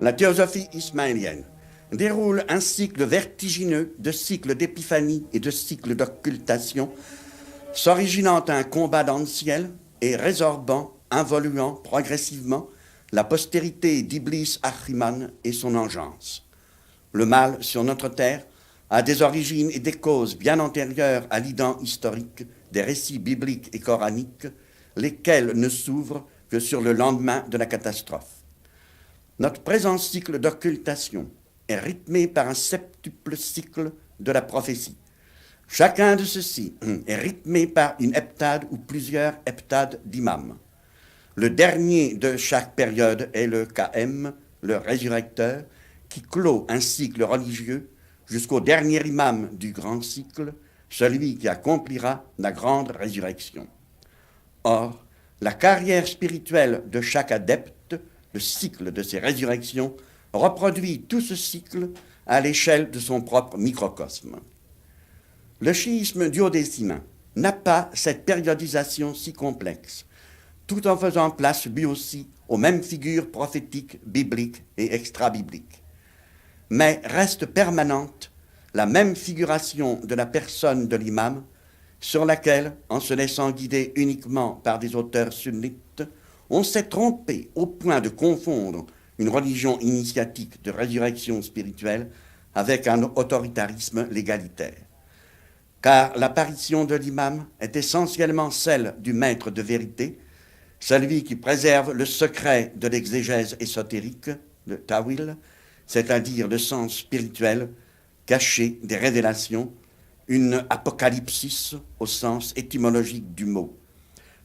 La théosophie ismaélienne déroule un cycle vertigineux de cycles d'épiphanie et de cycles d'occultation, s'originant un combat dans le ciel et résorbant, involuant progressivement la postérité d'Iblis Achiman et son engeance. Le mal sur notre terre a des origines et des causes bien antérieures à l'Idan historique des récits bibliques et coraniques, lesquels ne s'ouvrent que sur le lendemain de la catastrophe. Notre présent cycle d'occultation est rythmé par un septuple cycle de la prophétie. Chacun de ceux-ci est rythmé par une heptade ou plusieurs heptades d'imams. Le dernier de chaque période est le KM, le résurrecteur, qui clôt un cycle religieux jusqu'au dernier imam du grand cycle, celui qui accomplira la grande résurrection. Or, la carrière spirituelle de chaque adepte, le cycle de ses résurrections, reproduit tout ce cycle à l'échelle de son propre microcosme. Le schisme duodécimain n'a pas cette périodisation si complexe, tout en faisant place lui aussi aux mêmes figures prophétiques, bibliques et extra-bibliques. Mais reste permanente la même figuration de la personne de l'imam, sur laquelle, en se laissant guider uniquement par des auteurs sunnites, on s'est trompé au point de confondre une religion initiatique de résurrection spirituelle avec un autoritarisme légalitaire. Car l'apparition de l'imam est essentiellement celle du maître de vérité, celui qui préserve le secret de l'exégèse ésotérique, le tawil, c'est-à-dire le sens spirituel caché des révélations, une apocalypsis au sens étymologique du mot.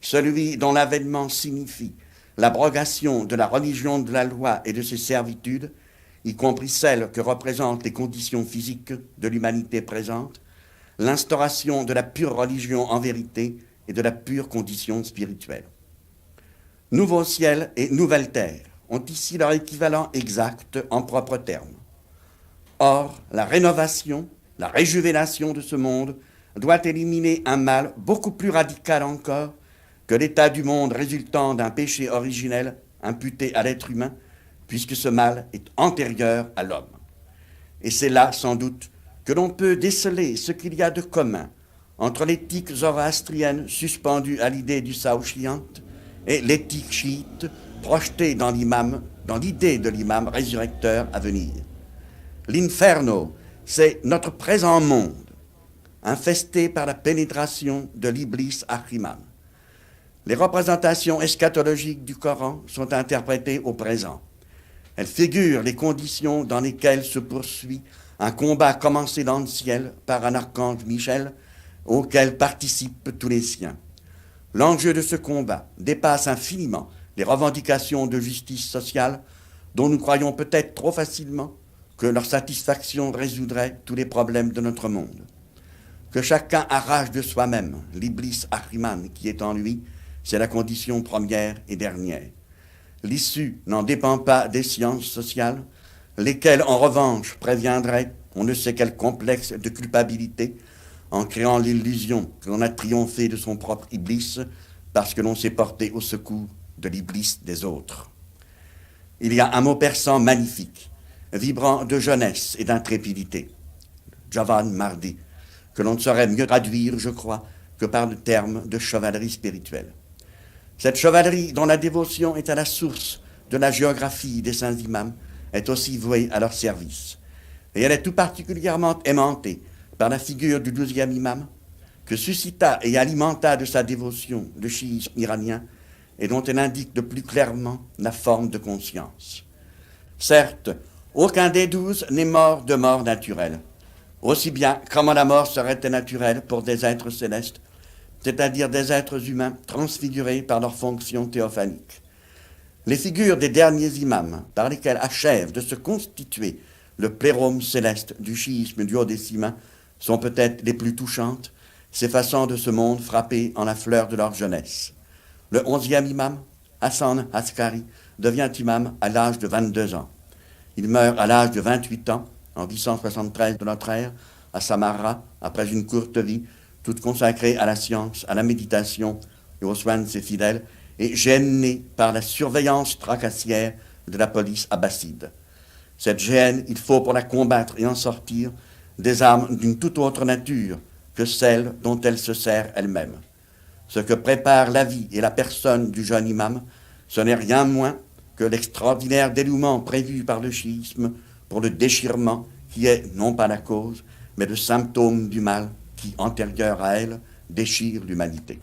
Celui dont l'avènement signifie l'abrogation de la religion de la loi et de ses servitudes, y compris celles que représentent les conditions physiques de l'humanité présente, l'instauration de la pure religion en vérité et de la pure condition spirituelle. Nouveau ciel et nouvelle terre ont ici leur équivalent exact en propres termes. Or, la rénovation, la réjuvénation de ce monde doit éliminer un mal beaucoup plus radical encore que l'état du monde résultant d'un péché originel imputé à l'être humain, puisque ce mal est antérieur à l'homme. Et c'est là, sans doute, que l'on peut déceler ce qu'il y a de commun entre l'éthique zoroastrienne suspendue à l'idée du Saouchiant et l'éthique chiite projetée dans l'idée de l'imam résurrecteur à venir. L'inferno, c'est notre présent monde, infesté par la pénétration de l'Iblis Achiman. Les représentations eschatologiques du Coran sont interprétées au présent. Elles figurent les conditions dans lesquelles se poursuit un combat commencé dans le ciel par un archange Michel, auquel participent tous les siens. L'enjeu de ce combat dépasse infiniment les revendications de justice sociale dont nous croyons peut-être trop facilement que leur satisfaction résoudrait tous les problèmes de notre monde. Que chacun arrache de soi-même l'Iblis Achiman qui est en lui, c'est la condition première et dernière. L'issue n'en dépend pas des sciences sociales, lesquelles en revanche préviendraient on ne sait quel complexe de culpabilité en créant l'illusion que l'on a triomphé de son propre Iblis parce que l'on s'est porté au secours de l'Iblis des autres. Il y a un mot persan magnifique, vibrant de jeunesse et d'intrépidité, Javan Mardi, que l'on ne saurait mieux traduire, je crois, que par le terme de chevalerie spirituelle. Cette chevalerie dont la dévotion est à la source de la géographie des saints imams est aussi vouée à leur service. Et elle est tout particulièrement aimantée par la figure du 12e imam, que suscita et alimenta de sa dévotion le chiisme iranien et dont elle indique de plus clairement la forme de conscience. Certes, aucun des 12 n'est mort de mort naturelle. Aussi bien comment la mort serait-elle naturelle pour des êtres célestes, c'est-à-dire des êtres humains transfigurés par leur fonction théophanique. Les figures des derniers imams, par lesquels achève de se constituer le plérome céleste du chiisme duodécimain, sont peut-être les plus touchantes, s'effaçant de ce monde frappé en la fleur de leur jeunesse. Le 11e imam, Hassan Askari, devient imam à l'âge de 22 ans. Il meurt à l'âge de 28 ans, en 873 de notre ère, à Samarra, après une courte vie, toute consacrée à la science, à la méditation et aux soins de ses fidèles, et gêné par la surveillance tracassière de la police abbasside. Cette gêne, il faut pour la combattre et en sortir des armes d'une toute autre nature que celle dont elle se sert elle-même. Ce que prépare la vie et la personne du jeune imam, ce n'est rien moins que l'extraordinaire dénouement prévu par le chiisme pour le déchirement qui est non pas la cause, mais le symptôme du mal qui, antérieur à elle, déchire l'humanité.